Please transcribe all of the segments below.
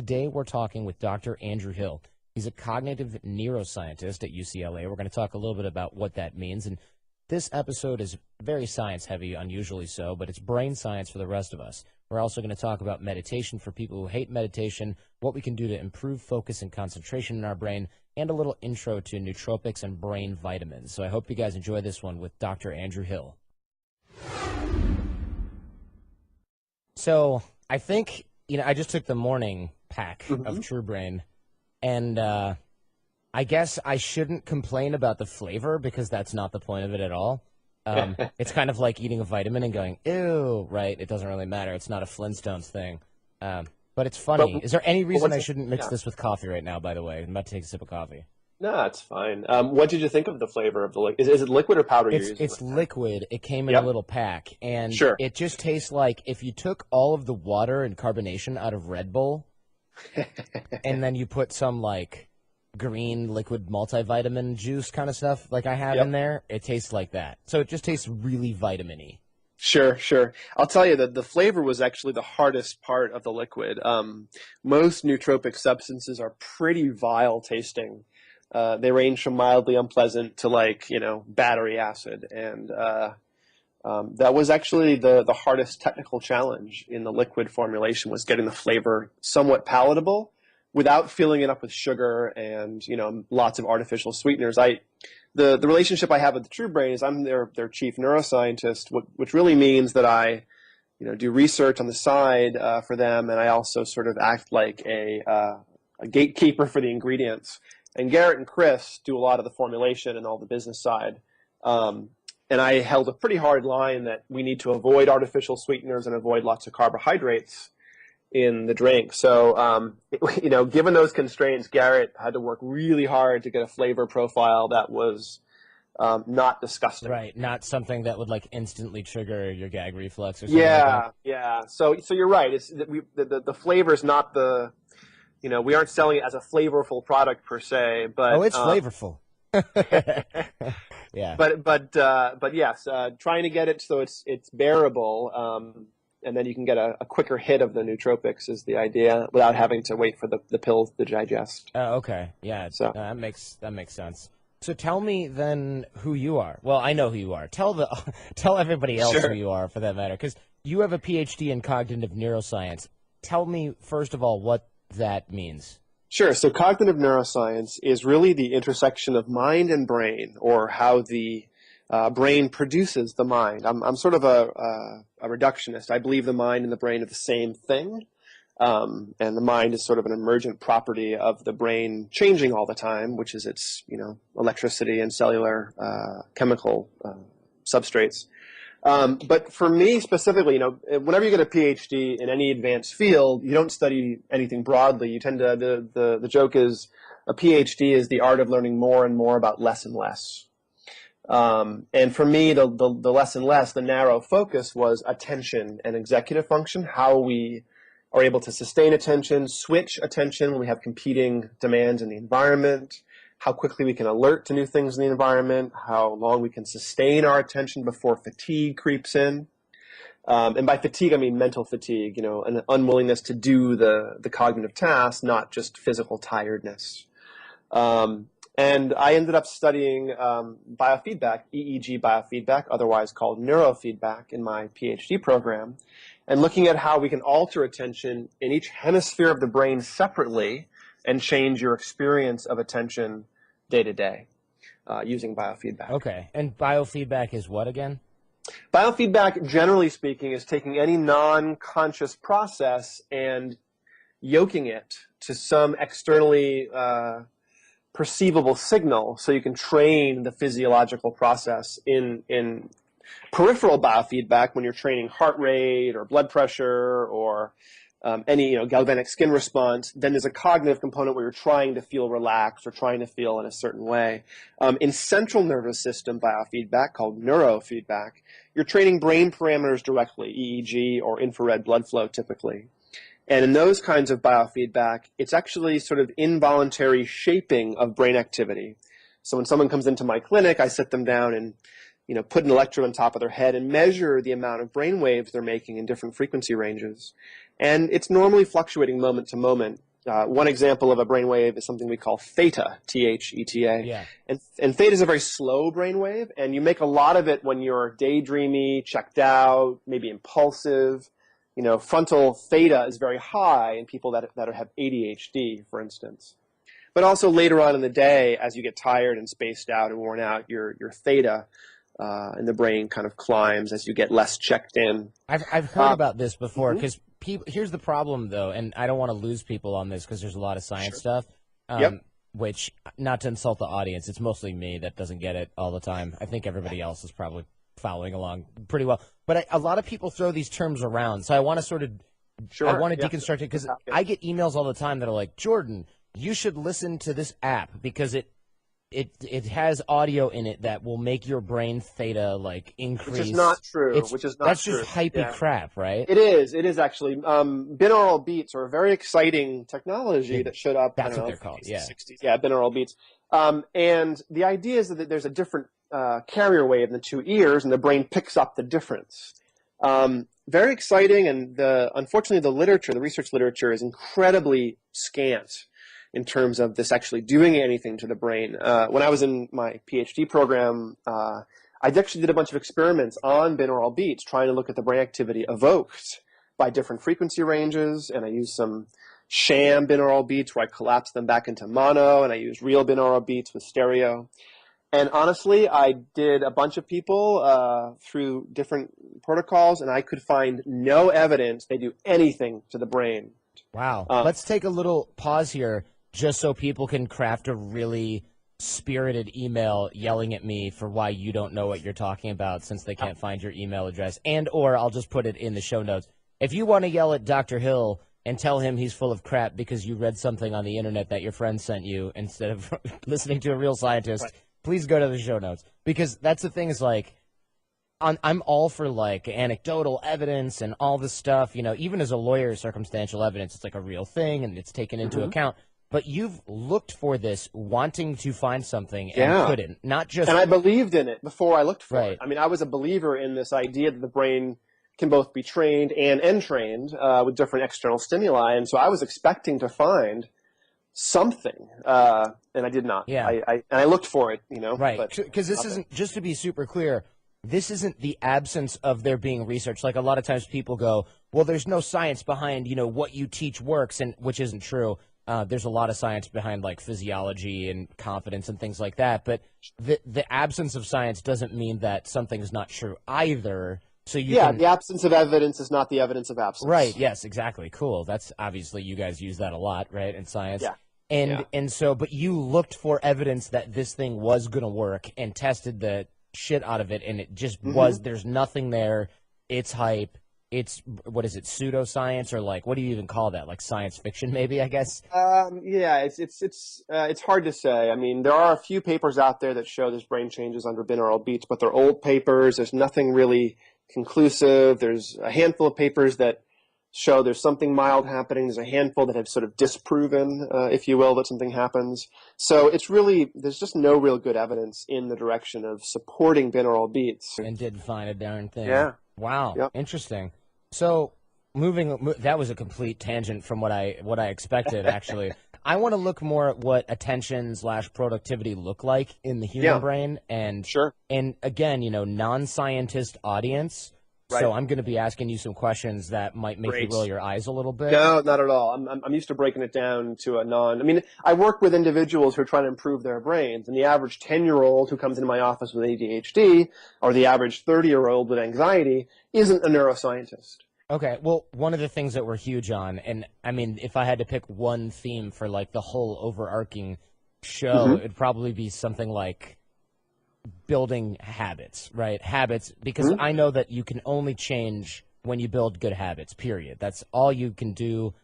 Today we're talking with Dr. Andrew Hill. He's a cognitive neuroscientist at UCLA. We're going to talk a little bit about what that means. And this episode is very science-heavy, unusually so, but it's brain science for the rest of us. We're also going to talk about meditation for people who hate meditation, what we can do to improve focus and concentration in our brain, and a little intro to nootropics and brain vitamins. So I hope you guys enjoy this one with Dr. Andrew Hill. So I think, I just took the morning pack of TruBrain, and I guess I shouldn't complain about the flavor because that's not the point of it at all. It's kind of like eating a vitamin and going, ew, right? It doesn't really matter. It's not a Flintstones thing. But it's funny. Is there any reason I shouldn't mix this with coffee right now, by the way? I'm about to take a sip of coffee. No, it's fine. What did you think of the flavor of the liquid? Is it liquid or powder you're using? It's liquid. It came in a little pack. And it just tastes like if you took all of the water and carbonation out of Red Bull and then you put some like green liquid multivitamin juice kind of stuff like I have in there, it tastes like that. So it just tastes really vitamin-y. Sure. I'll tell you that the flavor was actually the hardest part of the liquid. Most nootropic substances are pretty vile tasting. They range from mildly unpleasant to battery acid. And that was actually the hardest technical challenge in the liquid formulation, was getting the flavor somewhat palatable without filling it up with sugar and, lots of artificial sweeteners. The relationship I have with the TruBrain is I'm their chief neuroscientist, which really means that I, do research on the side for them, and I also sort of act like a gatekeeper for the ingredients. And Garrett and Chris do a lot of the formulation and all the business side. And I held a pretty hard line that we need to avoid artificial sweeteners and avoid lots of carbohydrates in the drink. So, given those constraints, Garrett had to work really hard to get a flavor profile that was not disgusting. Right, not something that would instantly trigger your gag reflex or something like that. Yeah. So you're right. It's the flavor is not the, we aren't selling it as a flavorful product per se, but it's flavorful. Yeah. But yes, trying to get it so it's bearable. And then you can get a quicker hit of the nootropics is the idea without having to wait for the pills to digest. Oh, okay. Yeah, so that makes sense. So tell me then who you are. Well, I know who you are. Tell everybody else who you are, for that matter, because you have a PhD in cognitive neuroscience. Tell me, first of all, what that means. Sure. So cognitive neuroscience is really the intersection of mind and brain, or how the brain produces the mind. I'm sort of a reductionist. I believe the mind and the brain are the same thing, and the mind is sort of an emergent property of the brain changing all the time, which is its electricity and cellular chemical substrates. But for me specifically, whenever you get a PhD in any advanced field, you don't study anything broadly. You tend to the joke is a PhD is the art of learning more and more about less and less. And for me, the less and less, the narrow focus was attention and executive function, how we are able to sustain attention, switch attention when we have competing demands in the environment, how quickly we can alert to new things in the environment, how long we can sustain our attention before fatigue creeps in. And by fatigue, I mean mental fatigue, an unwillingness to do the cognitive task, not just physical tiredness. And I ended up studying biofeedback, EEG biofeedback, otherwise called neuro-feedback, in my PhD program, and looking at how we can alter attention in each hemisphere of the brain separately and change your experience of attention day to day using biofeedback. Okay. And biofeedback is what again? Biofeedback, generally speaking, is taking any non-conscious process and yoking it to some externally perceivable signal, so you can train the physiological process in peripheral biofeedback when you're training heart rate or blood pressure or any galvanic skin response. Then there's a cognitive component where you're trying to feel relaxed or trying to feel in a certain way. In central nervous system biofeedback, called neuro-feedback, you're training brain parameters directly, EEG or infrared blood flow typically. And in those kinds of biofeedback, it's actually sort of involuntary shaping of brain activity. So when someone comes into my clinic, I sit them down and put an electrode on top of their head and measure the amount of brain waves they're making in different frequency ranges. And it's normally fluctuating moment to moment. One example of a brainwave is something we call theta, Theta. Yeah. And theta is a very slow brainwave, and you make a lot of it when you're daydreamy, checked out, maybe impulsive. You know, frontal theta is very high in people that have ADHD, for instance. But also later on in the day, as you get tired and spaced out and worn out, your theta in the brain kind of climbs as you get less checked in. I've heard about this before, mhm. because here's the problem, though, and I don't want to lose people on this because there's a lot of science Sure. stuff, Yep. which, not to insult the audience, it's mostly me that doesn't get it all the time. I think everybody else is probably following along pretty well. But a lot of people throw these terms around, so I want to sort of Sure. I want to Yeah. deconstruct it because Yeah. I get emails all the time that are like, Jordan, you should listen to this app because it has audio in it that will make your brain theta like increase. Which is not true. That's just hypey Yeah. crap, right? It is. It is actually. Binaural beats are a very exciting technology that showed up. That's I don't what know, they're called. 50s, Yeah. 60s. Yeah, binaural beats. And the idea is that there's a different carrier wave in the two ears, and the brain picks up the difference. Very exciting, and unfortunately the research literature is incredibly scant in terms of this actually doing anything to the brain. When I was in my PhD program, I actually did a bunch of experiments on binaural beats, trying to look at the brain activity evoked by different frequency ranges, and I used some sham binaural beats where I collapsed them back into mono, and I used real binaural beats with stereo. And honestly, I did a bunch of people through different protocols, and I could find no evidence they do anything to the brain. Wow. Let's take a little pause here just so people can craft a really spirited email yelling at me for why you don't know what you're talking about since they can't find your email address. And or I'll just put it in the show notes. If you want to yell at Dr. Hill and tell him he's full of crap because you read something on the internet that your friend sent you instead of listening to a real scientist, Right. please go to the show notes. Because that's the thing is, like, I'm all for, like, anecdotal evidence and all this stuff. You know, even as a lawyer, circumstantial evidence, it's like a real thing and it's taken into account. But you've looked for this, wanting to find something and couldn't. Not just. And I believed in it before I looked for Right. it. I mean, I was a believer in this idea that the brain can both be trained and entrained with different external stimuli. And so I was expecting to find something, and I did not. Yeah. I looked for it, you know. Right, because this isn't, just to be super clear, this isn't the absence of there being research. Like, a lot of times people go, well, there's no science behind, you know, what you teach works, and which isn't true. There's a lot of science behind, like, physiology and confidence and things like that. But the absence of science doesn't mean that something's not true either. So the absence of evidence is not the evidence of absence. Right. Yes. Exactly. Cool. That's obviously, you guys use that a lot, right, in science. Yeah. And so, but you looked for evidence that this thing was going to work and tested the shit out of it, and it just was. There's nothing there. It's hype. It's, what is it, pseudoscience, or, like, what do you even call that? Like science fiction, maybe, I guess. It's hard to say. I mean, there are a few papers out there that show there's brain changes under binaural beats, but they're old papers. There's nothing really conclusive. There's a handful of papers that show there's something mild happening. There's a handful that have sort of disproven, if you will, that something happens. So it's really, there's just no real good evidence in the direction of supporting binaural beats. And didn't find a darn thing. Yeah. Wow. Yep. Interesting. So that was a complete tangent from what I expected, actually. I want to look more at what attention/productivity look like in the human brain, and Sure. And again, you know, non-scientist audience. Right. So I'm going to be asking you some questions that might make you roll your eyes a little bit. No, not at all. I'm used to breaking it down to I mean, I work with individuals who are trying to improve their brains, and the average 10-year-old who comes into my office with ADHD, or the average 30-year-old with anxiety, isn't a neuroscientist. Okay, well, one of the things that we're huge on, and I mean, if I had to pick one theme for, like, the whole overarching show, it'd probably be something like building habits, right? Habits, because I know that you can only change when you build good habits, period. That's all you can do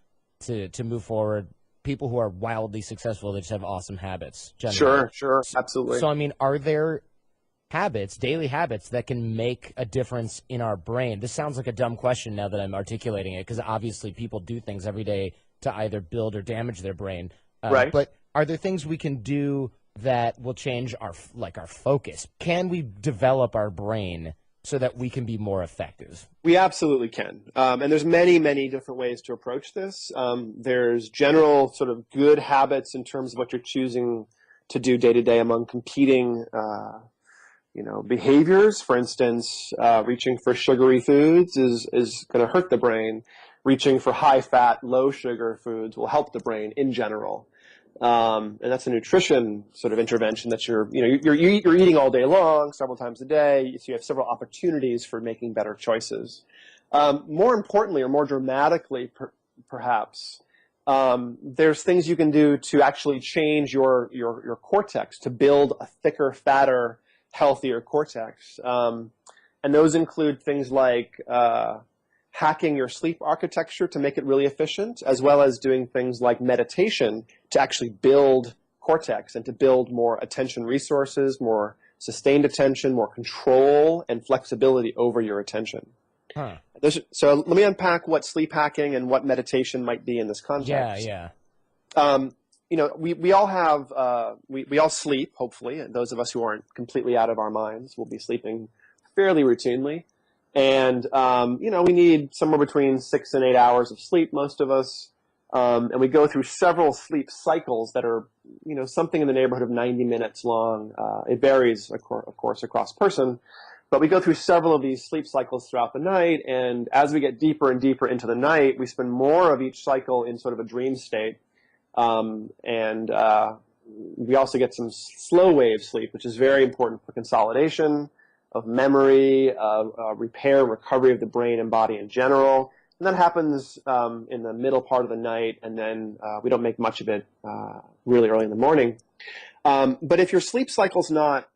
to move forward. People who are wildly successful, they just have awesome habits, generally. Sure, absolutely. So, I mean, are there habits, daily habits, that can make a difference in our brain? This sounds like a dumb question now that I'm articulating it, because obviously people do things every day to either build or damage their brain. Right. But are there things we can do that will change our focus? Can we develop our brain so that we can be more effective? We absolutely can. And there's many, many different ways to approach this. There's general sort of good habits in terms of what you're choosing to do day to day among competing behaviors. For instance, reaching for sugary foods is going to hurt the brain. Reaching for high fat, low sugar foods will help the brain in general. And that's a nutrition sort of intervention that you're eating all day long, several times a day. So you have several opportunities for making better choices. More importantly, or more dramatically, perhaps, there's things you can do to actually change your cortex, to build a thicker, fatter, healthier cortex. And those include things like hacking your sleep architecture to make it really efficient, as well as doing things like meditation to actually build cortex and to build more attention resources, more sustained attention, more control and flexibility over your attention. Huh. So let me unpack what sleep hacking and what meditation might be in this context. Yeah. We all have, we all sleep, hopefully, and those of us who aren't completely out of our minds will be sleeping fairly routinely. And, we need somewhere between 6 and 8 hours of sleep, most of us. And we go through several sleep cycles that are, something in the neighborhood of 90 minutes long. It varies, of course, across person. But we go through several of these sleep cycles throughout the night. And as we get deeper and deeper into the night, we spend more of each cycle in sort of a dream state. We also get some slow wave sleep, which is very important for consolidation of memory, repair and recovery of the brain and body in general. And that happens in the middle part of the night, and then we don't make much of it really early in the morning. But if your sleep cycle's not,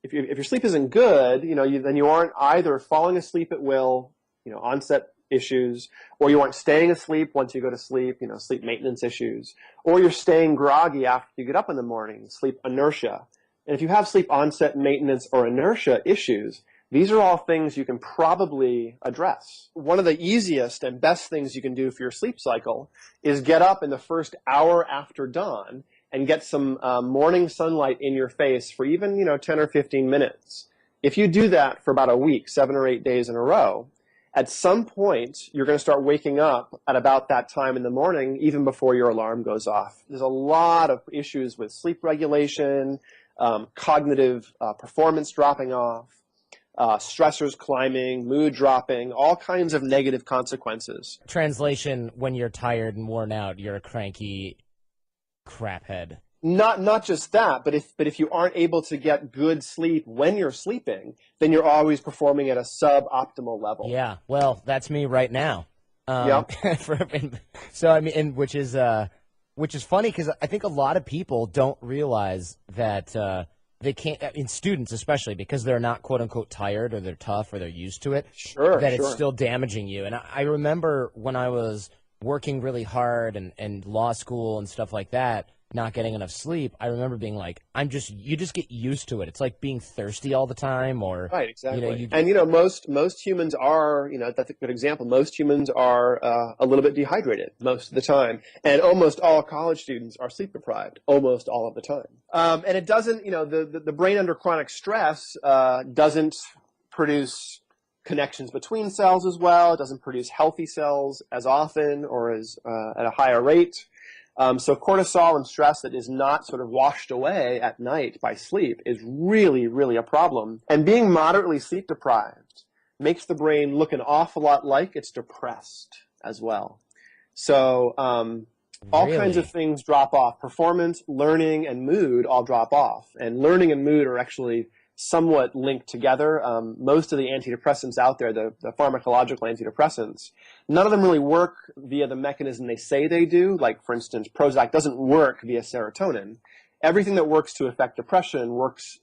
if your sleep isn't good, then you aren't either falling asleep at will, onset issues, or you aren't staying asleep once you go to sleep, sleep maintenance issues, or you're staying groggy after you get up in the morning, sleep inertia. And if you have sleep onset, maintenance, or inertia issues, these are all things you can probably address. One of the easiest and best things you can do for your sleep cycle is get up in the first hour after dawn and get some morning sunlight in your face for even 10 or 15 minutes. If you do that for about a week, 7 or 8 days in a row, at some point you're going to start waking up at about that time in the morning, even before your alarm goes off. There's a lot of issues with sleep regulation, cognitive performance dropping off, stressors climbing, mood dropping, all kinds of negative consequences. Translation: when you're tired and worn out, you're a cranky craphead. Not just that, but if you aren't able to get good sleep when you're sleeping, then you're always performing at a suboptimal level. Yeah, well, that's me right now. Yep. So I mean, and which is funny because I think a lot of people don't realize that they can't, in students especially, because they're not quote unquote tired or they're tough or they're used to it. Sure, that it's still damaging you. And I remember when I was working really hard and law school and stuff like that, not getting enough sleep, I remember being like, you just get used to it. It's like being thirsty all the time, or right, exactly. Most humans are, that's a good example. Most humans are a little bit dehydrated most of the time, and almost all college students are sleep deprived almost all of the time. And it doesn't, the brain under chronic stress doesn't produce connections between cells as well. It doesn't produce healthy cells as often or as at a higher rate. So cortisol and stress that is not sort of washed away at night by sleep is really, really a problem. And being moderately sleep deprived makes the brain look an awful lot like it's depressed as well. So all kinds of things drop off. Performance, learning, and mood all drop off. And learning and mood are actually somewhat linked together. Most of the antidepressants out there, the pharmacological antidepressants, none of them really work via the mechanism they say they do. Like, for instance, Prozac doesn't work via serotonin. Everything that works to affect depression works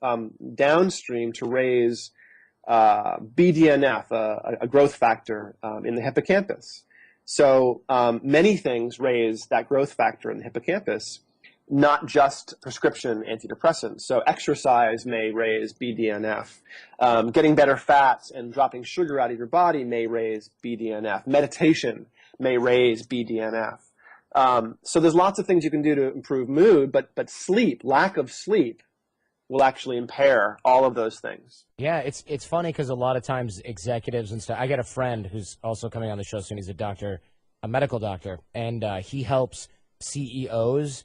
downstream to raise BDNF, a growth factor in the hippocampus. So many things raise that growth factor in the hippocampus, not just prescription antidepressants. So exercise may raise BDNF. Getting better fats and dropping sugar out of your body may raise BDNF. Meditation may raise BDNF. So there's lots of things you can do to improve mood, but sleep, lack of sleep, will actually impair all of those things. Yeah, it's funny because a lot of times executives and stuff. I got a friend who's also coming on the show soon. He's a doctor, a medical doctor, and he helps CEOs.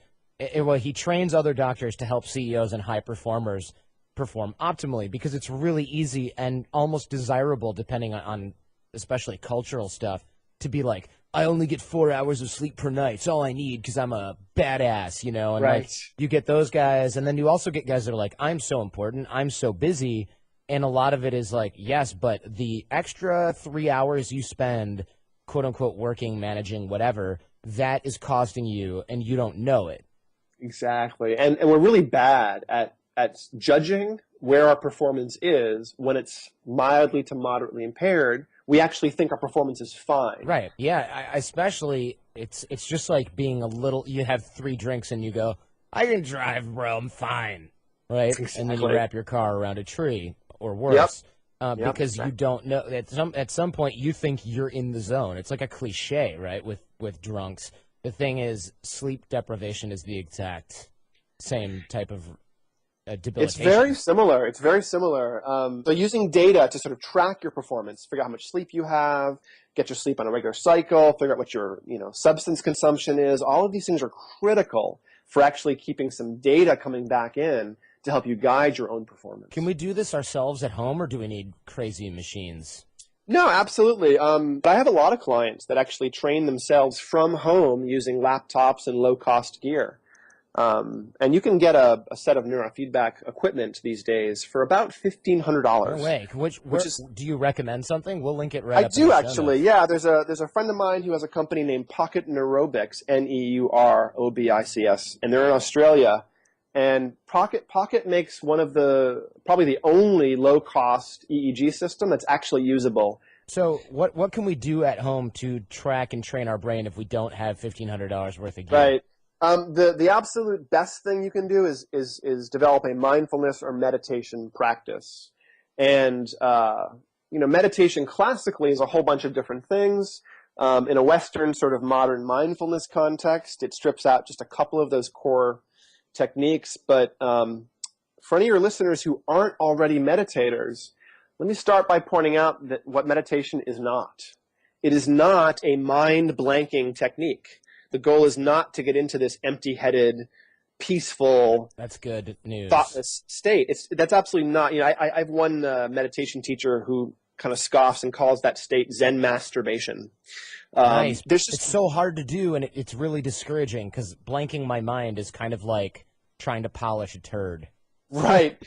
Well, he trains other doctors to help CEOs and high performers perform optimally because it's really easy and almost desirable, depending on especially cultural stuff, to be like, I only get 4 hours of sleep per night. It's all I need because I'm a badass, you know? And Right. like, you get those guys, and then you also get guys that are like, I'm so important, I'm so busy, and a lot of it is like, yes, but the extra 3 hours you spend, quote unquote, working, managing, whatever, that is costing you, and you don't know it. Exactly. And we're really bad at judging where our performance is when it's mildly to moderately impaired. We actually think our performance is fine. Right. Yeah. Especially, it's just like being a little. You have 3 drinks and you go, I can drive, bro. I'm fine. Right. Exactly. And then you wrap your car around a tree or worse, Yep, because exactly. you don't know. At some point, you think you're in the zone. It's like a cliche, right? With drunks, the thing is, sleep deprivation is the exact same type of debilitation. It's very similar. It's very similar. So using data to sort of track your performance, figure out how much sleep you have, get your sleep on a regular cycle, figure out what your substance consumption is. All of these things are critical for actually keeping some data coming back in to help you guide your own performance. Can we do this ourselves at home, or do we need crazy machines? No, absolutely. But I have a lot of clients that actually train themselves from home using laptops and low-cost gear. And you can get a set of neuro-feedback equipment these days for about $1,500. No way. Do you recommend something? We'll link it right I up do in the show actually. notes. Yeah, there's a friend of mine who has a company named Pocket Neurobics, Neurobics, and they're in Australia. And Pocket makes one of probably the only low-cost EEG system that's actually usable. So what can we do at home to track and train our brain if we don't have $1,500 worth of gear? Right. The absolute best thing you can do is develop a mindfulness or meditation practice. And meditation classically is a whole bunch of different things. In a Western sort of modern mindfulness context, it strips out just a couple of those core techniques. But for any of your listeners who aren't already meditators, let me start by pointing out that what meditation is not. It is not a mind-blanking technique. The goal is not to get into this empty-headed, peaceful, that's good news, thoughtless state. That's absolutely not. I have one meditation teacher who kind of scoffs and calls that state Zen masturbation. Nice. It's so hard to do, and it's really discouraging because blanking my mind is kind of like trying to polish a turd. Right.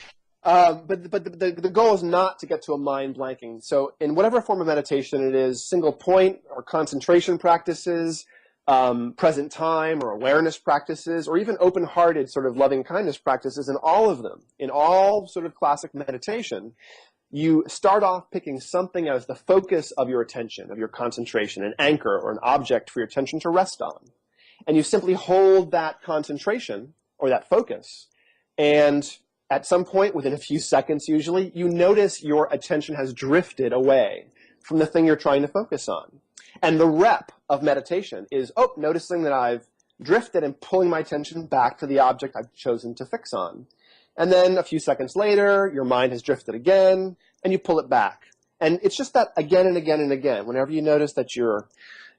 But the goal is not to get to a mind blanking. So in whatever form of meditation it is, single point or concentration practices, present time or awareness practices, or even open-hearted sort of loving kindness practices, in all of them, in all sort of classic meditation, you start off picking something as the focus of your attention, of your concentration, an anchor or an object for your attention to rest on. And you simply hold that concentration or that focus, and at some point, within a few seconds usually, you notice your attention has drifted away from the thing you're trying to focus on. And the rep of meditation is, noticing that I've drifted and pulling my attention back to the object I've chosen to fix on. And then a few seconds later, your mind has drifted again, and you pull it back. And it's just that again and again and again. Whenever you notice that you're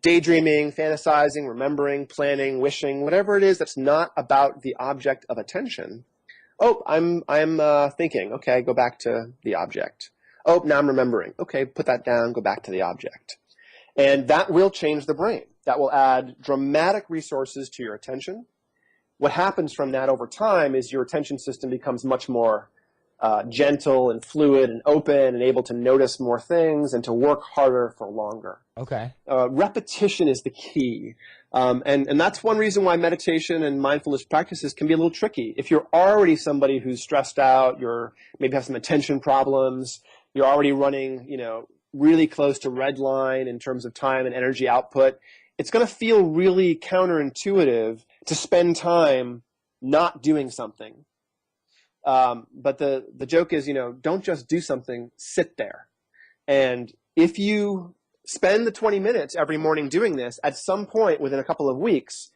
daydreaming, fantasizing, remembering, planning, wishing, whatever it is that's not about the object of attention, I'm thinking. Okay, go back to the object. Now I'm remembering. Okay, put that down, go back to the object. And that will change the brain. That will add dramatic resources to your attention. What happens from that over time is your attention system becomes much more gentle and fluid and open and able to notice more things and to work harder for longer. Okay. Repetition is the key. And that's one reason why meditation and mindfulness practices can be a little tricky. If you're already somebody who's stressed out, you're maybe have some attention problems, you're already running, really close to red line in terms of time and energy output, it's going to feel really counterintuitive to spend time not doing something. But the joke is, don't just do something, sit there. And if you spend the 20 minutes every morning doing this, at some point within a couple of weeks,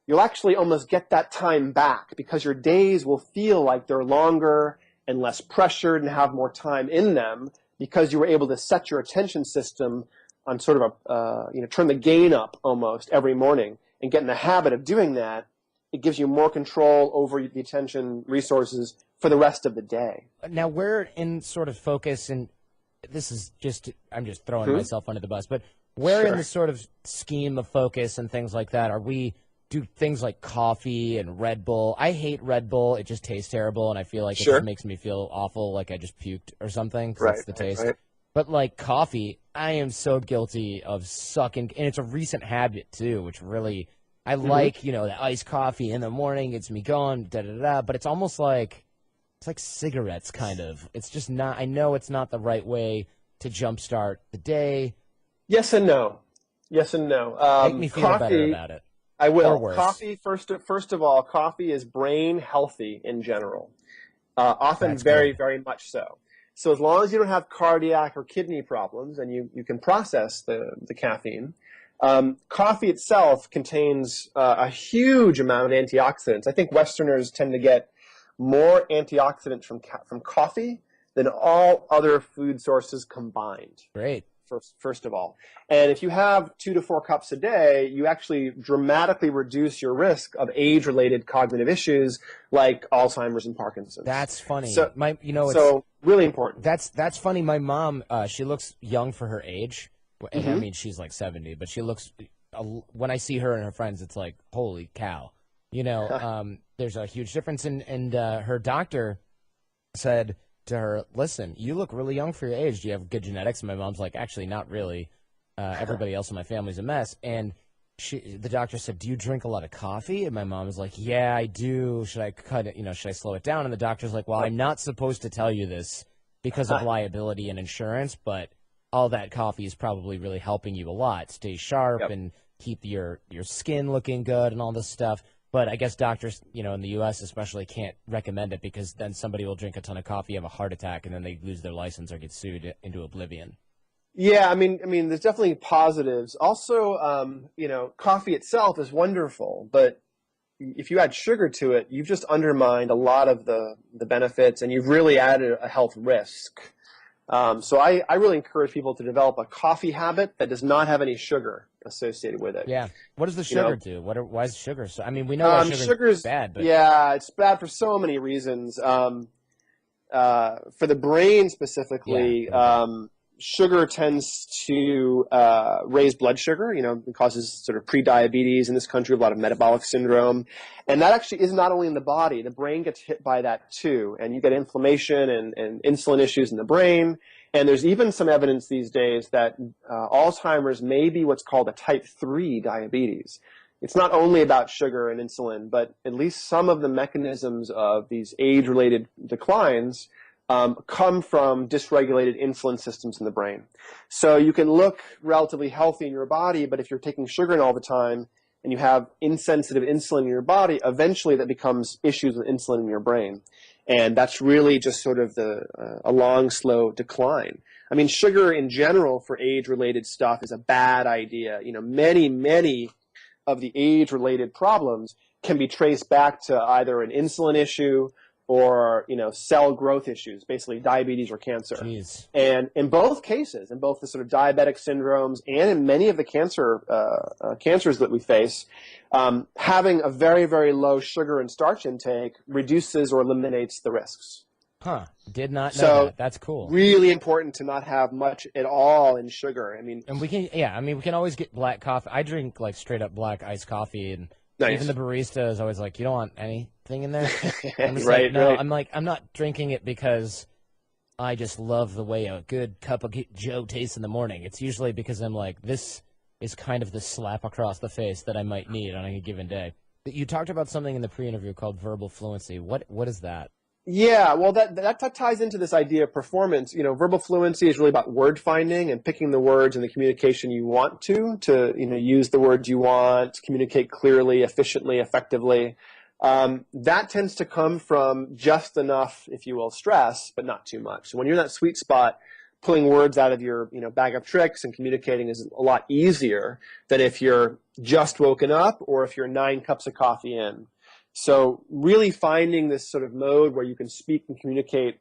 you'll actually almost get that time back because your days will feel like they're longer and less pressured and have more time in them because you were able to set your attention system on sort of turn the gain up almost every morning and get in the habit of doing that. It gives you more control over the attention resources for the rest of the day. Now, we're in sort of focus, and this is just, I'm just throwing myself under the bus, but where in the sort of scheme of focus and things like that do things like coffee and Red Bull? I hate Red Bull. It just tastes terrible, and I feel like it just makes me feel awful, like I just puked or something, because that's the taste. Right. But like coffee, I am so guilty of sucking, and it's a recent habit too, which really, I like, the iced coffee in the morning, gets me going, da-da-da, but it's almost like, it's like cigarettes, kind of. It's just not, I know it's not the right way to jumpstart the day. Yes and no. Yes and no. Make me feel better about it. I will. Coffee, first of all, coffee is brain healthy in general. Often that's very, very much so. So as long as you don't have cardiac or kidney problems and you can process the caffeine, coffee itself contains a huge amount of antioxidants. I think Westerners tend to get more antioxidants from coffee than all other food sources combined. Great. First of all. And if you have 2 to 4 cups a day, you actually dramatically reduce your risk of age-related cognitive issues like Alzheimer's and Parkinson's. That's funny. So, it's really important. That's funny. My mom, she looks young for her age. I mean, she's like 70, but she looks, when I see her and her friends, it's like, holy cow. There's a huge difference. And her doctor said to her, listen, you look really young for your age. Do you have good genetics? And my mom's like, actually, not really. Everybody else in my family's a mess. And the doctor said, do you drink a lot of coffee? And my mom was like, yeah, I do. Should I cut it? Should I slow it down? And the doctor's like, well, I'm not supposed to tell you this because of liability and insurance, but all that coffee is probably really helping you a lot. Stay sharp and keep your skin looking good and all this stuff. But I guess doctors, in the U.S. especially, can't recommend it because then somebody will drink a ton of coffee, have a heart attack, and then they lose their license or get sued into oblivion. Yeah, I mean, there's definitely positives. Also, coffee itself is wonderful, but if you add sugar to it, you've just undermined a lot of the benefits, and you've really added a health risk. So I really encourage people to develop a coffee habit that does not have any sugar associated with it. Yeah. What does the sugar do? Why is sugar so? I mean, we know why sugar's bad, but yeah, it's bad for so many reasons. For the brain specifically, sugar tends to raise blood sugar. It causes sort of pre-diabetes in this country, a lot of metabolic syndrome, and that actually is not only in the body. The brain gets hit by that too, and you get inflammation and insulin issues in the brain. And there's even some evidence these days that Alzheimer's may be what's called a type 3 diabetes. It's not only about sugar and insulin, but at least some of the mechanisms of these age-related declines come from dysregulated insulin systems in the brain. So you can look relatively healthy in your body, but if you're taking sugar in all the time and you have insensitive insulin in your body, eventually that becomes issues with insulin in your brain. And that's really just sort of a long, slow decline. I mean, sugar in general for age-related stuff is a bad idea. Many of the age-related problems can be traced back to either an insulin issue or, cell growth issues, basically diabetes or cancer. Jeez. And in both cases, in both the sort of diabetic syndromes and in many of the cancers that we face, having a very, very low sugar and starch intake reduces or eliminates the risks. Huh. Did not know that. That's cool. Really important to not have much at all in sugar. And we can always get black coffee. I drink like straight up black iced coffee, and even the barista is always like, you don't want anything in there? I'm just right, no, right. I'm not drinking it because I just love the way a good cup of Joe tastes in the morning. It's usually because I'm like, this is kind of the slap across the face that I might need on a given day. You talked about something in the pre-interview called verbal fluency. What is that? Yeah, well, that ties into this idea of performance. Verbal fluency is really about word finding and picking the words and the communication you want to use the words you want, communicate clearly, efficiently, effectively. That tends to come from just enough, if you will, stress, but not too much. So when you're in that sweet spot, pulling words out of your bag of tricks and communicating is a lot easier than if you're just woken up or if you're 9 cups of coffee in. So really finding this sort of mode where you can speak and communicate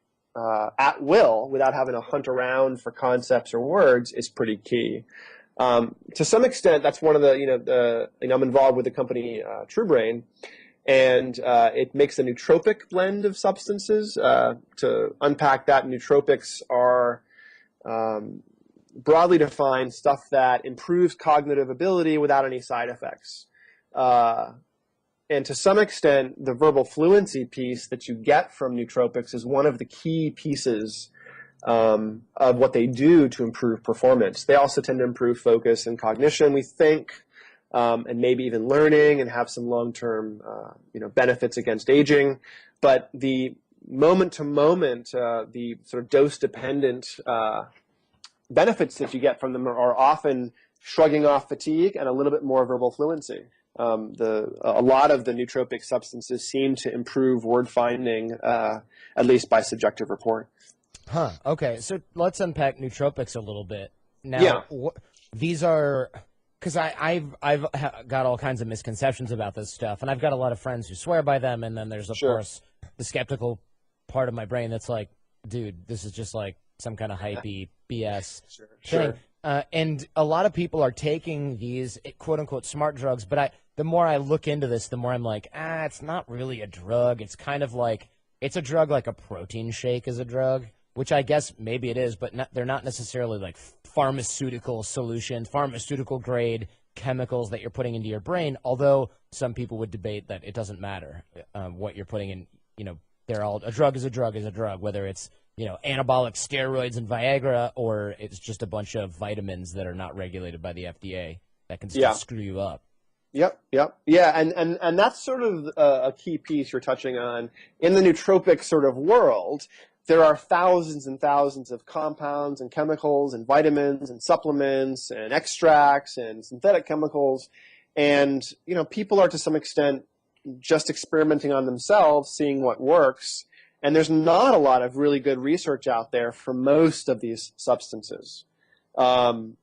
at will without having to hunt around for concepts or words is pretty key. To some extent, that's one of the, I'm involved with the company TruBrain, and it makes a nootropic blend of substances. To unpack that, nootropics are broadly defined stuff that improves cognitive ability without any side effects. And to some extent, the verbal fluency piece that you get from nootropics is one of the key pieces of what they do to improve performance. They also tend to improve focus and cognition, we think, and maybe even learning, and have some long-term benefits against aging. But the moment-to-moment, the sort of dose-dependent benefits that you get from them are often shrugging off fatigue and a little bit more verbal fluency. A lot of the nootropic substances seem to improve word finding, at least by subjective report. Huh. Okay. So let's unpack nootropics a little bit. Now, Yeah. These are, because I've got all kinds of misconceptions about this stuff, and I've got a lot of friends who swear by them, and then there's, of course, the skeptical part of my brain that's like, dude, this is just like some kind of hypey BS thing. And a lot of people are taking these quote-unquote smart drugs, but the more I look into this, the more I'm like, it's not really a drug. It's kind of like, it's a drug like a protein shake is a drug, which I guess maybe it is, but they're not necessarily like pharmaceutical solutions, pharmaceutical grade chemicals that you're putting into your brain, although some people would debate that it doesn't matter what you're putting in. They're all, a drug is a drug is a drug, whether it's anabolic steroids and Viagra, or it's just a bunch of vitamins that are not regulated by the FDA that can still screw you up. Yep. Yeah, and that's sort of a key piece you're touching on. In the nootropic sort of world, there are thousands and thousands of compounds and chemicals and vitamins and supplements and extracts and synthetic chemicals. And, people are to some extent just experimenting on themselves, seeing what works. And there's not a lot of really good research out there for most of these substances. I'm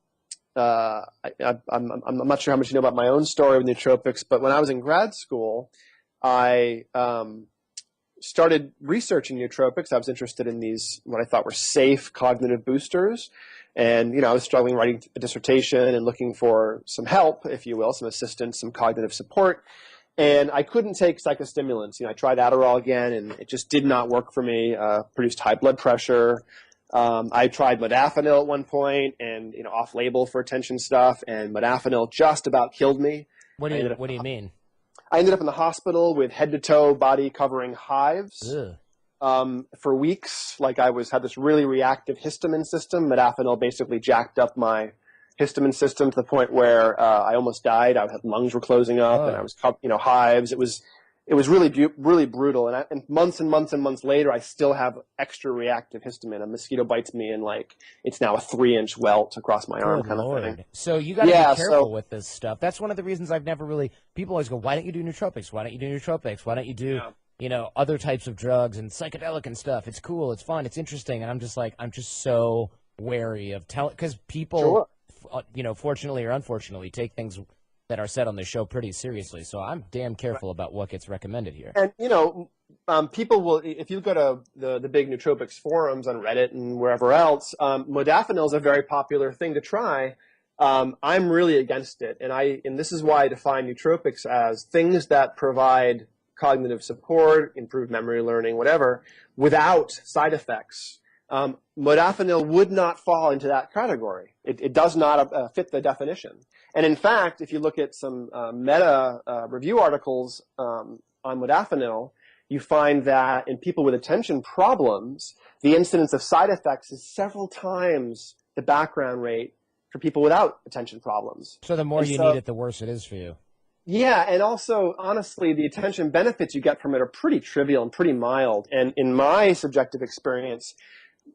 not sure how much you know about my own story with nootropics, but when I was in grad school, I started researching nootropics. I was interested in these, what I thought were safe cognitive boosters. And, I was struggling writing a dissertation and looking for some help, if you will, some assistance, some cognitive support. And I couldn't take psychostimulants. I tried Adderall again, and it just did not work for me. Produced high blood pressure. I tried modafinil at one point, and off-label for attention stuff, and modafinil just about killed me. What do you mean? I ended up in the hospital with head-to-toe body covering hives for weeks. Like I had this really reactive histamine system. Modafinil basically jacked up my histamine system to the point where I almost died. Lungs were closing up, and I was, hives. It was really brutal. And months and months and months later, I still have extra reactive histamine. A mosquito bites me, and it's now a 3-inch welt across my arm, kind of thing. So you got to be careful with this stuff. That's one of the reasons I've never really. People always go, "Why don't you do nootropics? Why don't you do nootropics? Why don't you do other types of drugs and psychedelic and stuff? It's cool, it's fun, it's interesting." And I'm just like, I'm just so wary of because people. Fortunately or unfortunately, take things that are said on the show pretty seriously. So I'm damn careful about what gets recommended here. And, people will, if you go to the big nootropics forums on Reddit and wherever else, modafinil is a very popular thing to try. I'm really against it. And this is why I define nootropics as things that provide cognitive support, improve memory learning, whatever, without side effects. Modafinil would not fall into that category. It does not fit the definition. And in fact, if you look at some meta review articles on modafinil, you find that in people with attention problems, the incidence of side effects is several times the background rate for people without attention problems. So the more you need it, the worse it is for you. Yeah, and also, honestly, the attention benefits you get from it are pretty trivial and pretty mild. And in my subjective experience,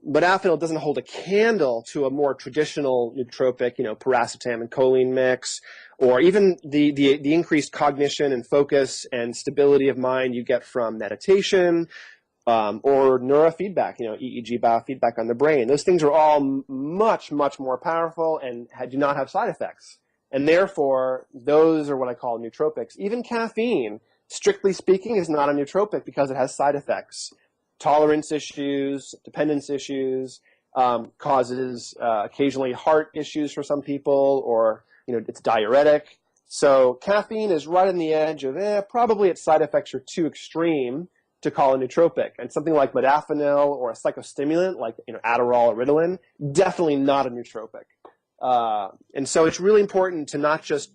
modafinil doesn't hold a candle to a more traditional nootropic, paracetam and choline mix, or even the increased cognition and focus and stability of mind you get from meditation or neuro-feedback, EEG biofeedback on the brain. Those things are all much, much more powerful and do not have side effects. And therefore, those are what I call nootropics. Even caffeine, strictly speaking, is not a nootropic because it has side effects. Tolerance issues, dependence issues, causes occasionally heart issues for some people, or it's diuretic. So caffeine is right on the edge of probably its side effects are too extreme to call a nootropic. And something like modafinil or a psychostimulant like Adderall or Ritalin, definitely not a nootropic. And so it's really important to not just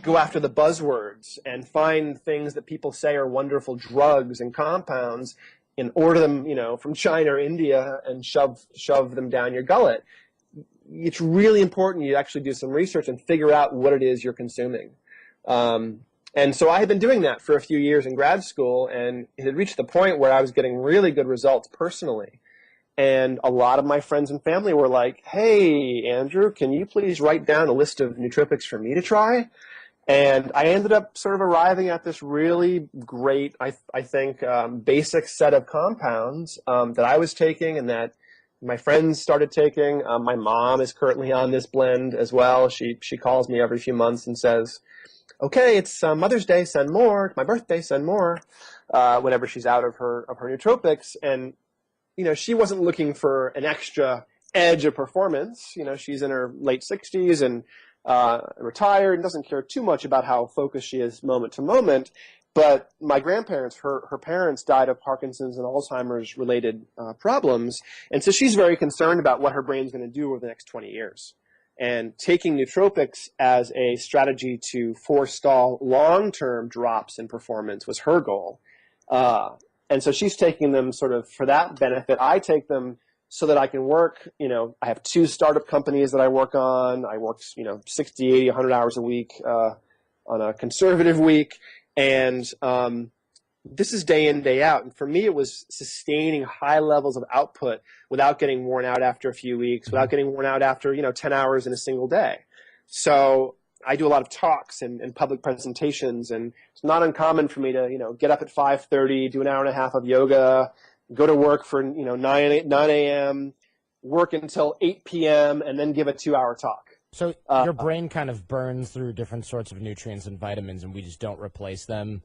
go after the buzzwords and find things that people say are wonderful drugs and compounds and order them, from China or India and shove them down your gullet. It's really important you actually do some research and figure out what it is you're consuming. And so I had been doing that for a few years in grad school, and it had reached the point where I was getting really good results personally. And a lot of my friends and family were like, hey, Andrew, can you please write down a list of nootropics for me to try? And I ended up sort of arriving at this really great, I think, basic set of compounds that I was taking and that my friends started taking. My mom is currently on this blend as well. She calls me every few months and says, okay, it's Mother's Day, send more. My birthday, send more. Whenever she's out of her nootropics. And she wasn't looking for an extra edge of performance. She's in her late 60s and retired and doesn't care too much about how focused she is moment to moment. But my grandparents, her parents died of Parkinson's and Alzheimer's related problems. And so she's very concerned about what her brain's going to do over the next 20 years. And taking nootropics as a strategy to forestall long-term drops in performance was her goal. And so she's taking them sort of for that benefit. I take them so that I can work, I have 2 startup companies that I work on. I work, 60, 80, 100 hours a week on a conservative week. And this is day in, day out. And for me, it was sustaining high levels of output without getting worn out after a few weeks, without getting worn out after, 10 hours in a single day. So I do a lot of talks and public presentations, and it's not uncommon for me to, get up at 5:30, do an hour and a half of yoga, go to work for, 9 a.m., work until 8 p.m., and then give a 2-hour talk. So your brain kind of burns through different sorts of nutrients and vitamins, and we just don't replace them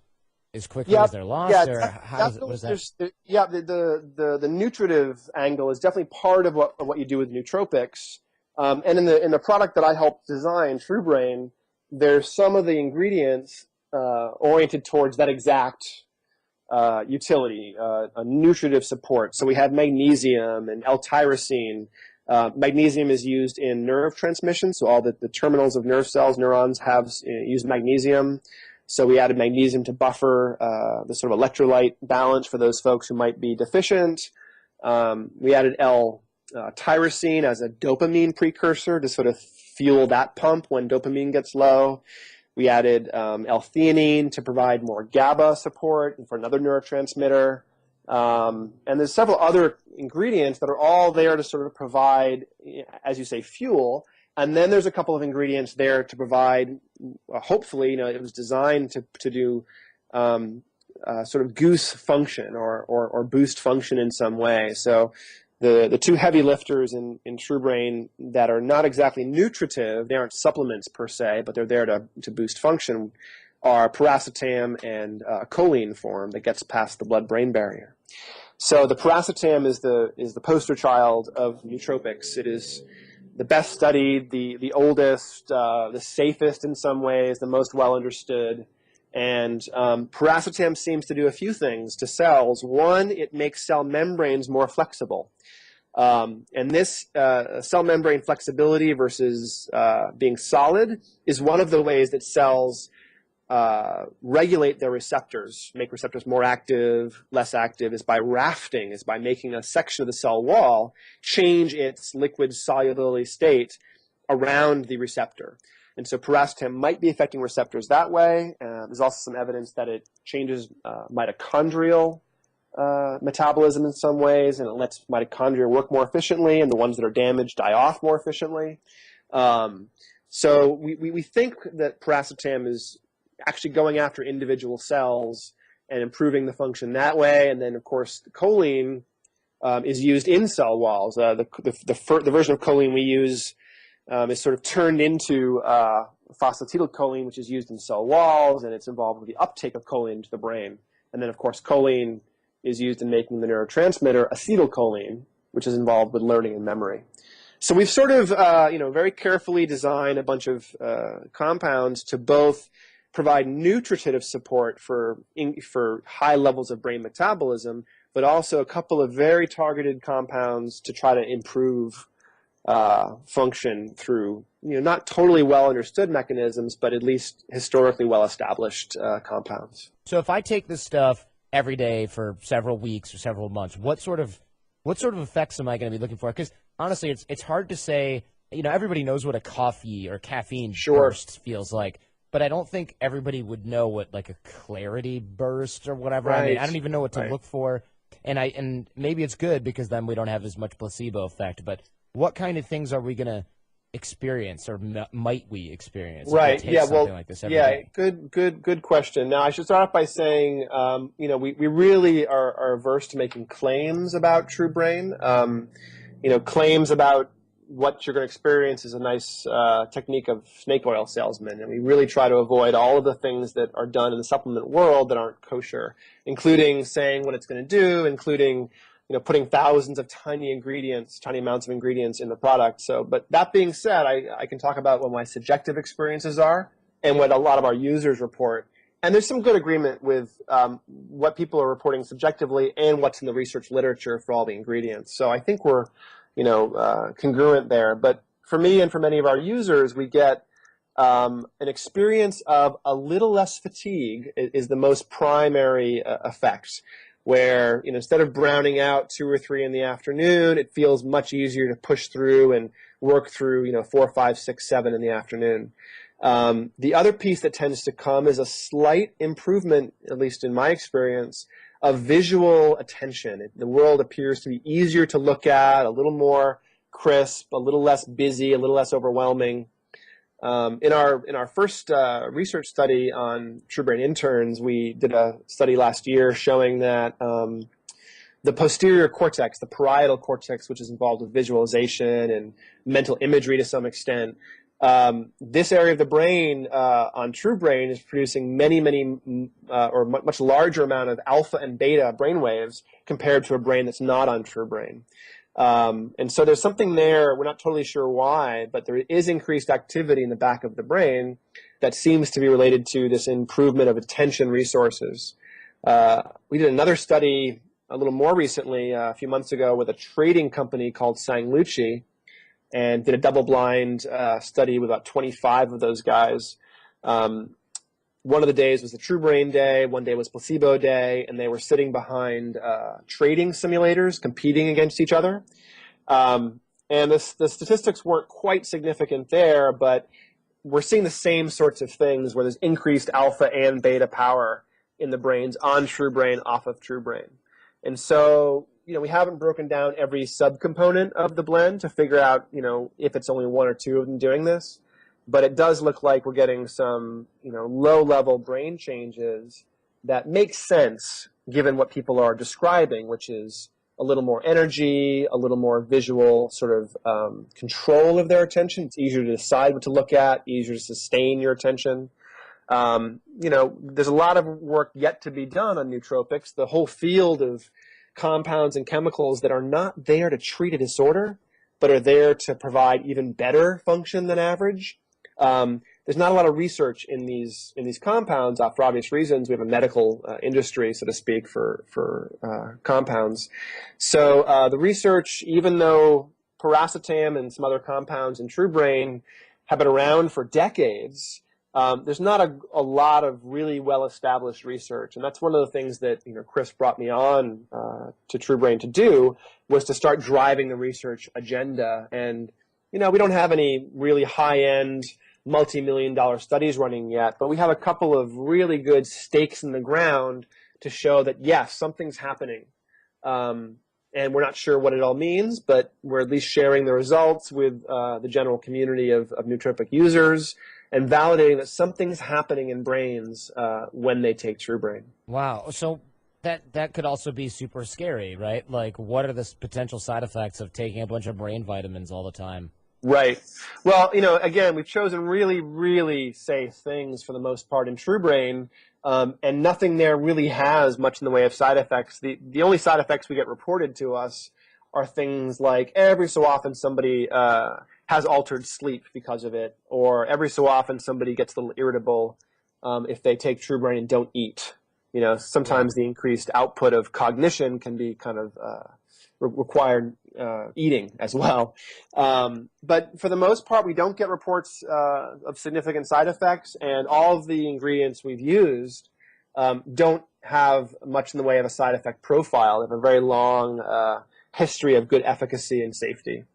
as quickly as they're lost? Yeah, or how does it, what is that? The nutritive angle is definitely part of what you do with nootropics. And in the product that I helped design, TruBrain, there's some of the ingredients oriented towards that exact utility, a nutritive support. So we have magnesium and L-tyrosine. Magnesium is used in nerve transmission, so all the terminals of nerve cells, neurons use magnesium. So we added magnesium to buffer the sort of electrolyte balance for those folks who might be deficient. We added L-tyrosine as a dopamine precursor to sort of fuel that pump when dopamine gets low. We added L-theanine to provide more GABA support and for another neurotransmitter. And there's several other ingredients that are all there to sort of provide, as you say, fuel. And then there's a couple of ingredients there to provide, hopefully, it was designed to do sort of goose function or boost function in some way. So the 2 heavy lifters in TruBrain that are not exactly nutritive, they aren't supplements per se, but they're there to boost function, are piracetam and choline form that gets past the blood-brain barrier. So the piracetam is the poster child of nootropics. It is the best studied, the oldest, the safest in some ways, the most well understood. And piracetam seems to do a few things to cells. One, it makes cell membranes more flexible. And this cell membrane flexibility versus being solid is one of the ways that cells regulate their receptors, make receptors more active, less active, is by rafting, is by making a section of the cell wall change its liquid solubility state around the receptor. And so piracetam might be affecting receptors that way. There's also some evidence that it changes mitochondrial metabolism in some ways, and it lets mitochondria work more efficiently, and the ones that are damaged die off more efficiently. So we think that piracetam is actually going after individual cells and improving the function that way. And then, of course, choline is used in cell walls. The version of choline we use is sort of turned into phosphatidylcholine, which is used in cell walls, and it's involved with the uptake of choline into the brain. And then, of course, choline is used in making the neurotransmitter acetylcholine, which is involved with learning and memory. So we've sort of, very carefully designed a bunch of compounds to both provide nutritive support for high levels of brain metabolism, but also a couple of very targeted compounds to try to improve function through, not totally well understood mechanisms, but at least historically well established compounds. So if I take this stuff every day for several weeks or several months, what sort of effects am I going to be looking for? Because honestly, it's hard to say. Everybody knows what a coffee or caffeine burst feels like, but I don't think everybody would know what like a clarity burst or whatever. Right. I mean, I don't even know what to look for, and maybe it's good because then we don't have as much placebo effect. But what kind of things are we going to experience, or might we experience? Right. If we take something like this every day? Good question. Now, I should start off by saying, we really are averse to making claims about TruBrain. Claims about what you're going to experience is a nice technique of snake oil salesmen, and we really try to avoid all of the things that are done in the supplement world that aren't kosher, including saying what it's going to do, including putting thousands of tiny amounts of ingredients in the product. So, but that being said, I can talk about what my subjective experiences are and what a lot of our users report. And there's some good agreement with what people are reporting subjectively and what's in the research literature for all the ingredients. So I think we're, congruent there. But for me and for many of our users, we get an experience of a little less fatigue is the most primary effect, where instead of browning out 2 or 3 in the afternoon, it feels much easier to push through and work through 4, 5, 6, 7 in the afternoon. The other piece that tends to come is a slight improvement, at least in my experience, of visual attention. The world appears to be easier to look at, a little more crisp, a little less busy, a little less overwhelming. In our first research study on TruBrain interns, we did a study last year showing that the posterior cortex, the parietal cortex, which is involved with visualization and mental imagery to some extent, this area of the brain on TruBrain is producing much larger amount of alpha and beta brainwaves compared to a brain that's not on TruBrain. And so there's something there, we're not totally sure why, but there is increased activity in the back of the brain that seems to be related to this improvement of attention resources. We did another study a little more recently, a few months ago, with a trading company called Sangluchi, and did a double-blind study with about 25 of those guys. One of the days was the TruBrain day, one day was placebo day, and they were sitting behind trading simulators competing against each other. And the statistics weren't quite significant there, but we're seeing the same sorts of things where there's increased alpha and beta power in the brains on TruBrain, off of TruBrain. And so, we haven't broken down every subcomponent of the blend to figure out, if it's only 1 or 2 of them doing this. But it does look like we're getting some, low-level brain changes that make sense given what people are describing, which is a little more energy, a little more visual sort of control of their attention. It's easier to decide what to look at, easier to sustain your attention. There's a lot of work yet to be done on nootropics. The whole field of compounds and chemicals that are not there to treat a disorder, but are there to provide even better function than average. There's not a lot of research in these compounds for obvious reasons. We have a medical industry, so to speak, for compounds. So the research, even though piracetam and some other compounds in TruBrain have been around for decades, there's not a lot of really well-established research, and that's one of the things that Chris brought me on to TruBrain to do, was to start driving the research agenda. And we don't have any really high-end, multi-million-dollar studies running yet, but we have a couple of really good stakes in the ground to show that yes, something's happening, and we're not sure what it all means, but we're at least sharing the results with the general community of nootropic users, and validating that something's happening in brains when they take TruBrain. Wow. So that could also be super scary, right? Like, what are the potential side effects of taking a bunch of brain vitamins all the time? Right. Well, again, we've chosen really, really safe things for the most part in TruBrain, and nothing there really has much in the way of side effects. The only side effects we get reported to us are things like every so often somebody has altered sleep because of it, or every so often somebody gets a little irritable if they take TruBrain and don't eat. Sometimes the increased output of cognition can be kind of required eating as well. But for the most part, we don't get reports of significant side effects, and all of the ingredients we've used don't have much in the way of a side effect profile. They have a very long history of good efficacy and safety.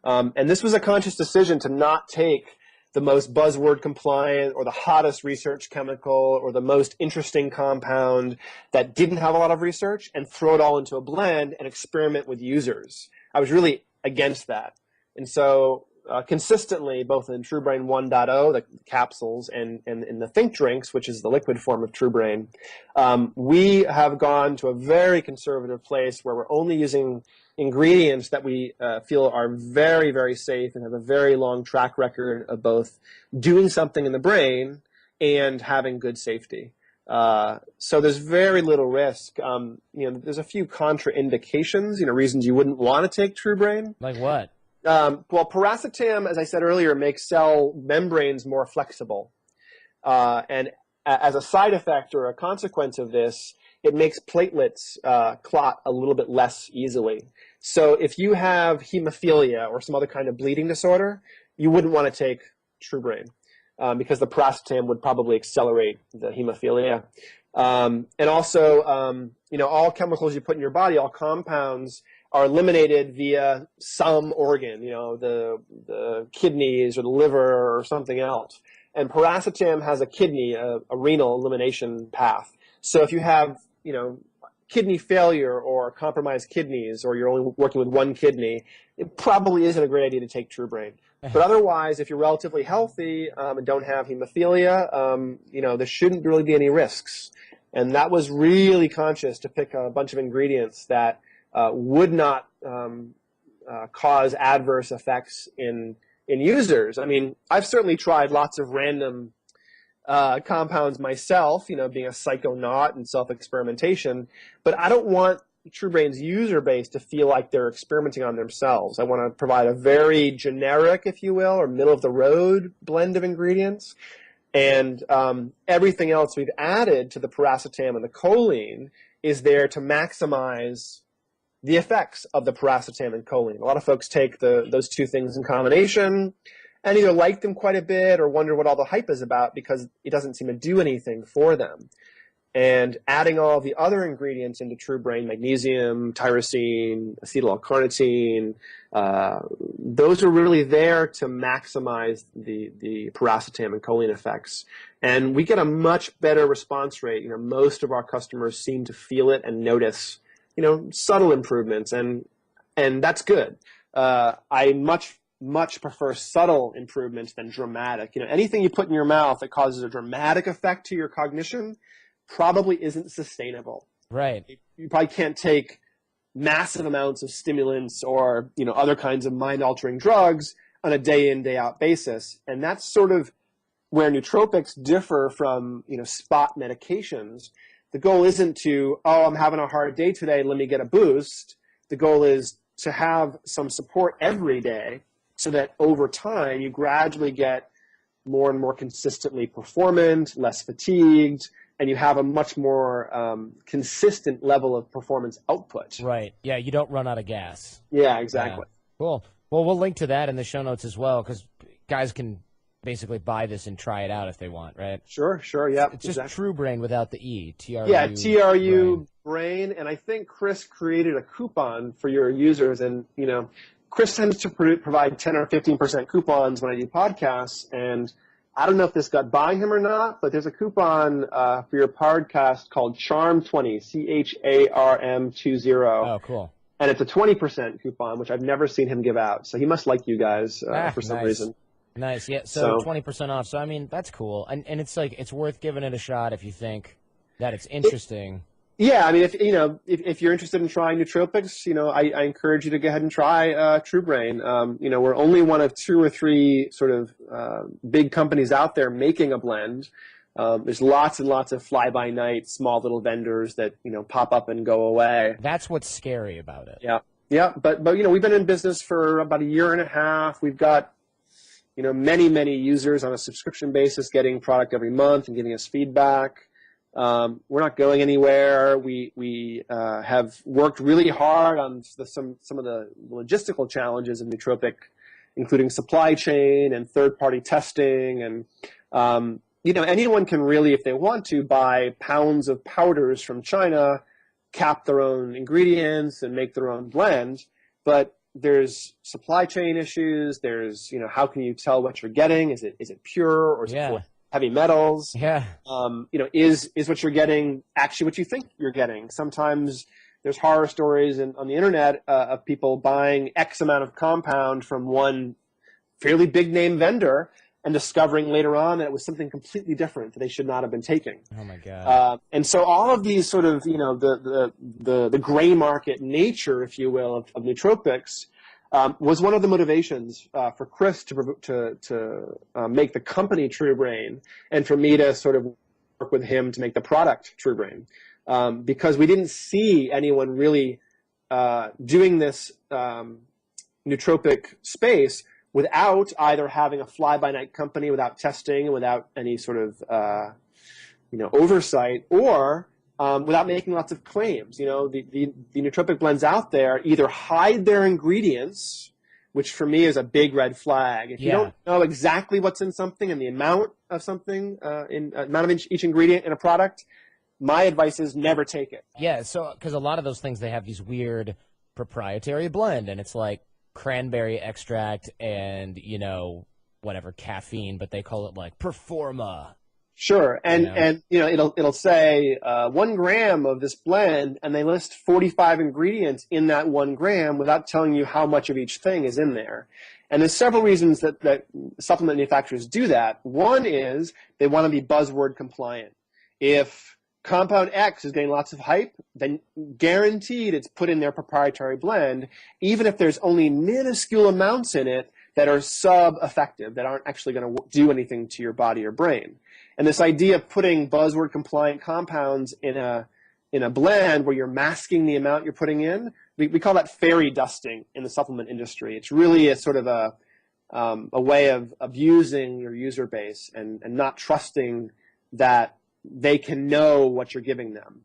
And this was a conscious decision to not take the most buzzword compliant or the hottest research chemical or the most interesting compound that didn't have a lot of research and throw it all into a blend and experiment with users. I was really against that. And so consistently, both in TruBrain 1.0, the capsules, and in the Think Drinks, which is the liquid form of TruBrain, we have gone to a very conservative place where we're only using ingredients that we feel are very, very safe and have a very long track record of both doing something in the brain and having good safety. So there's very little risk. There's a few contraindications, reasons you wouldn't want to take TruBrain. Like what? Well, piracetam, as I said earlier, makes cell membranes more flexible. And as a side effect or a consequence of this, it makes platelets clot a little bit less easily. So if you have hemophilia or some other kind of bleeding disorder, you wouldn't want to take TruBrain because the piracetam would probably accelerate the hemophilia. And also, all chemicals you put in your body, all compounds, are eliminated via some organ, the kidneys or the liver or something else. And piracetam has a kidney, a renal elimination path. So if you have, kidney failure or compromised kidneys, or you're only working with one kidney, it probably isn't a great idea to take TruBrain. But otherwise, if you're relatively healthy and don't have hemophilia, there shouldn't really be any risks. And that was really conscious to pick a bunch of ingredients that would not cause adverse effects in users. I mean, I've certainly tried lots of random compounds myself, being a psychonaut and self-experimentation, but I don't want TruBrain's user base to feel like they're experimenting on themselves. I want to provide a very generic, if you will, or middle-of-the-road blend of ingredients. And everything else we've added to the piracetam and the choline is there to maximize the effects of the piracetam and choline. A lot of folks take those two things in combination and either like them quite a bit or wonder what all the hype is about because it doesn't seem to do anything for them. And adding all the other ingredients into TruBrain, magnesium, tyrosine, acetyl L-carnitine, those are really there to maximize the piracetam and choline effects. And we get a much better response rate. Most of our customers seem to feel it and notice, subtle improvements, and that's good. I much prefer subtle improvements than dramatic. Anything you put in your mouth that causes a dramatic effect to your cognition probably isn't sustainable. Right. You probably can't take massive amounts of stimulants or, other kinds of mind-altering drugs on a day-in, day-out basis. And that's sort of where nootropics differ from, spot medications. The goal isn't to, I'm having a hard day today, let me get a boost. The goal is to have some support every day so that over time you gradually get more and more consistently performant, less fatigued, and you have a much more consistent level of performance output. Right. Yeah, you don't run out of gas. Yeah, exactly. Yeah. Cool. Well, we'll link to that in the show notes as well because guys can basically buy this and try it out if they want, right? Sure, yeah. It's just TruBrain without the E. TRU. Yeah, TRU Brain. And I think Chris created a coupon for your users. And, Chris tends to provide 10 or 15% coupons when I do podcasts. And I don't know if this got by him or not, but there's a coupon for your podcast called CHARM20, CHARM20. Oh, cool. And it's a 20% coupon, which I've never seen him give out. So he must like you guys for some reason. Nice. Yeah, so 20% off. So, I mean, that's cool. And it's like, it's worth giving it a shot if you think that it's interesting. Yeah, I mean, if you're interested in trying nootropics, I encourage you to go ahead and try TruBrain. We're only one of two or three sort of big companies out there making a blend. There's lots and lots of fly-by-night, small little vendors that pop up and go away. That's what's scary about it. Yeah, yeah, but we've been in business for about a year and a half. We've got many users on a subscription basis, getting product every month and giving us feedback. We're not going anywhere. We have worked really hard on some of the logistical challenges of nootropic, including supply chain and third-party testing. And anyone can really, if they want to, buy pounds of powders from China, cap their own ingredients, and make their own blend. But there's supply chain issues. There's how can you tell what you're getting? Is it pure, or is it full of heavy metals? Yeah. Is what you're getting actually what you think you're getting? Sometimes there's horror stories on the internet of people buying X amount of compound from one fairly big name vendor and discovering later on that it was something completely different that they should not have been taking. Oh my God. And so all of these sort of the gray market nature, if you will, of nootropics was one of the motivations for Chris to make the company TruBrain, and for me to sort of work with him to make the product TruBrain, because we didn't see anyone really doing this nootropic space without either having a fly-by-night company, without testing, without any sort of oversight, or without making lots of claims. The nootropic blends out there either hide their ingredients, which for me is a big red flag. If you don't know exactly what's in something and the amount of something, amount of each ingredient in a product, my advice is never take it. Yeah, so because a lot of those things, they have these weird proprietary blend, and it's like cranberry extract and whatever caffeine, but they call it like Performa. Sure, and it'll say 1 gram of this blend, and they list 45 ingredients in that 1 gram without telling you how much of each thing is in there. And there's several reasons that supplement manufacturers do that. One is they want to be buzzword compliant. If compound X is getting lots of hype, then guaranteed it's put in their proprietary blend, even if there's only minuscule amounts in it that are sub-effective, that aren't actually going to do anything to your body or brain. And this idea of putting buzzword compliant compounds in a blend where you're masking the amount you're putting in, we call that fairy dusting in the supplement industry. It's really a sort of a way of abusing your user base and not trusting that they can know what you're giving them.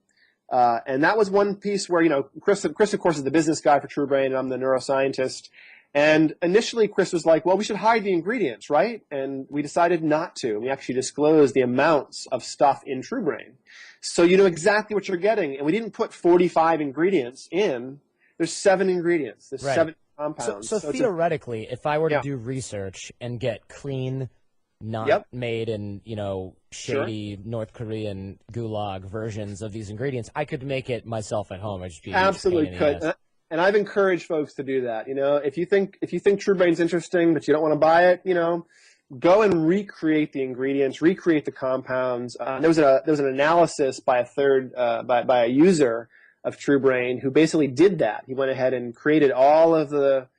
And that was one piece where, Chris, of course, is the business guy for TruBrain, and I'm the neuroscientist. And initially, Chris was like, well, we should hide the ingredients, right? And we decided not to. We actually disclosed the amounts of stuff in TruBrain. So you know exactly what you're getting. And we didn't put 45 ingredients in. There's 7 ingredients. There's 7 compounds. So theoretically, if I were to do research and get clean, not made in, shady North Korean gulag versions of these ingredients, I could make it myself at home. I'd just be absolutely could. And I've encouraged folks to do that. If you think TruBrain's interesting, but you don't want to buy it, go and recreate the ingredients, recreate the compounds. There was an analysis by a user of TruBrain who basically did that. He went ahead and created all of the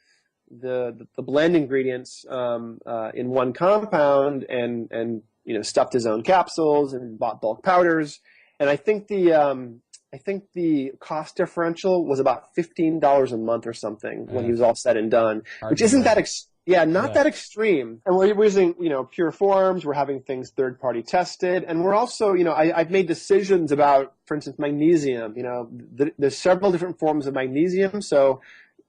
blend ingredients in one compound, and stuffed his own capsules and bought bulk powders. And I think the cost differential was about $15 a month or something when he was all said and done, which isn't that not that extreme. And we're using pure forms. We're having things third party tested, and we're also I've made decisions about, for instance, magnesium. There's several different forms of magnesium, so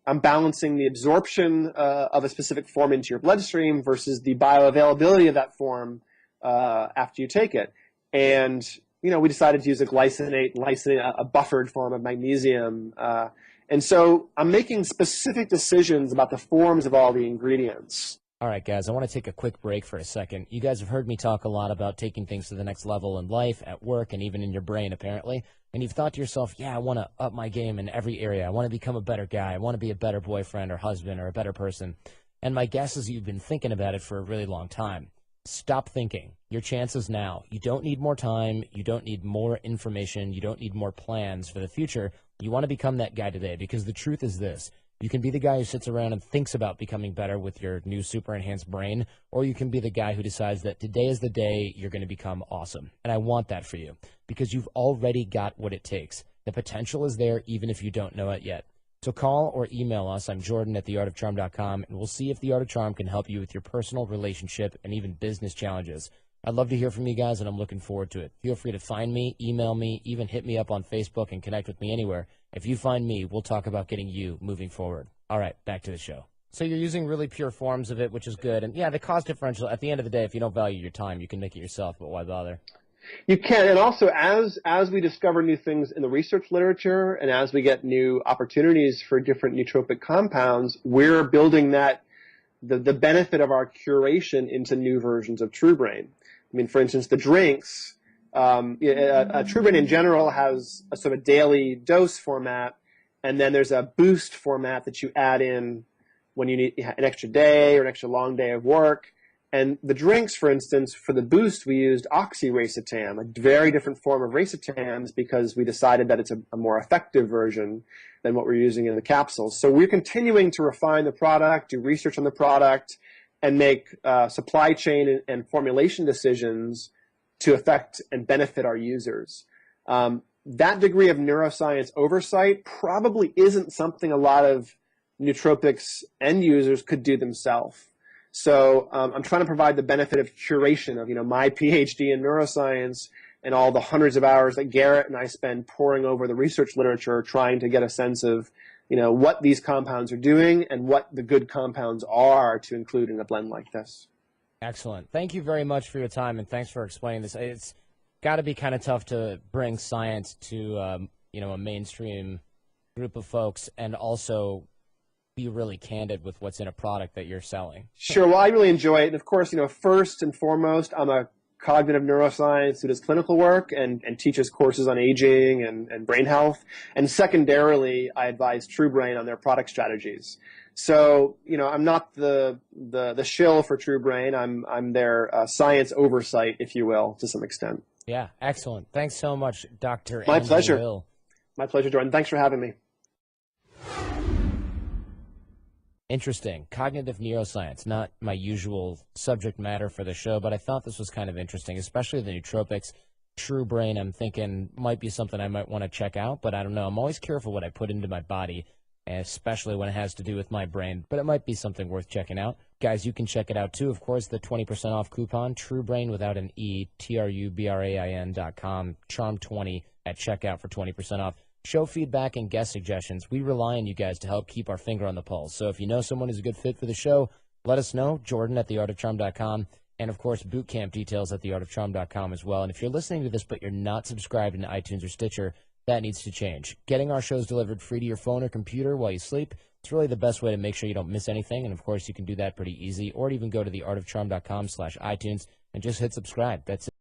I'm balancing the absorption of a specific form into your bloodstream versus the bioavailability of that form after you take it. And we decided to use a glycinate, a buffered form of magnesium. And so I'm making specific decisions about the forms of all the ingredients. All right, guys, I want to take a quick break for a second. You guys have heard me talk a lot about taking things to the next level in life, at work, and even in your brain, apparently. And you've thought to yourself, yeah, I want to up my game in every area. I want to become a better guy. I want to be a better boyfriend or husband or a better person. And my guess is you've been thinking about it for a really long time. Stop thinking. Your chance is now. You don't need more time. You don't need more information. You don't need more plans for the future. You want to become that guy today, because the truth is this. You can be the guy who sits around and thinks about becoming better with your new super enhanced brain, or you can be the guy who decides that today is the day you're going to become awesome. And I want that for you, because you've already got what it takes. The potential is there even if you don't know it yet. So call or email us. I'm Jordan at theartofcharm.com, and we'll see if The Art of Charm can help you with your personal, relationship, and even business challenges. I'd love to hear from you guys, and I'm looking forward to it. Feel free to find me, email me, even hit me up on Facebook and connect with me anywhere. If you find me, we'll talk about getting you moving forward. All right, back to the show. So you're using really pure forms of it, which is good. And yeah, the cost differential, at the end of the day, if you don't value your time, you can make it yourself, but why bother? You can, and also as we discover new things in the research literature, and as we get new opportunities for different nootropic compounds, we're building the benefit of our curation into new versions of TruBrain. I mean, for instance, the drinks, TruBrain in general has a sort of daily dose format, and then there's a boost format that you add in when you need an extra day or an extra long day of work. And the drinks, for instance, for the boost, we used oxyracetam, a very different form of racetams, because we decided that it's a more effective version than what we're using in the capsules. So we're continuing to refine the product, do research on the product, and make supply chain and formulation decisions to affect and benefit our users. That degree of neuroscience oversight probably isn't something a lot of nootropics end users could do themselves. So I'm trying to provide the benefit of curation of, my PhD in neuroscience and all the hundreds of hours that Garrett and I spend poring over the research literature, trying to get a sense of, what these compounds are doing and what the good compounds are to include in a blend like this. Excellent. Thank you very much for your time, and thanks for explaining this. It's got to be kind of tough to bring science to, a mainstream group of folks, and also be really candid with what's in a product that you're selling. Sure. Well, I really enjoy it. And of course, first and foremost, I'm a cognitive neuroscience who does clinical work and teaches courses on aging and brain health. And secondarily, I advise TruBrain on their product strategies. So, I'm not the shill for TruBrain. I'm their science oversight, if you will, to some extent. Yeah, excellent. Thanks so much, Dr. My Andrew pleasure. Hill. My pleasure, Jordan. Thanks for having me. Interesting. Cognitive neuroscience, not my usual subject matter for the show, but I thought this was kind of interesting, especially the nootropics. TruBrain, I'm thinking, might be something I might want to check out, but I don't know. I'm always careful what I put into my body, especially when it has to do with my brain, but it might be something worth checking out. Guys, you can check it out too. Of course, the 20% off coupon, TruBrain without an E, TruBrain.com, Charm20 at checkout for 20% off. Show feedback and guest suggestions. We rely on you guys to help keep our finger on the pulse. So if you know someone who's a good fit for the show, let us know. Jordan at theartofcharm.com. And, of course, boot camp details at theartofcharm.com as well. And if you're listening to this but you're not subscribed in iTunes or Stitcher, that needs to change. Getting our shows delivered free to your phone or computer while you sleep, it's really the best way to make sure you don't miss anything. And, of course, you can do that pretty easy. Or even go to theartofcharm.com/iTunes and just hit subscribe. That's it.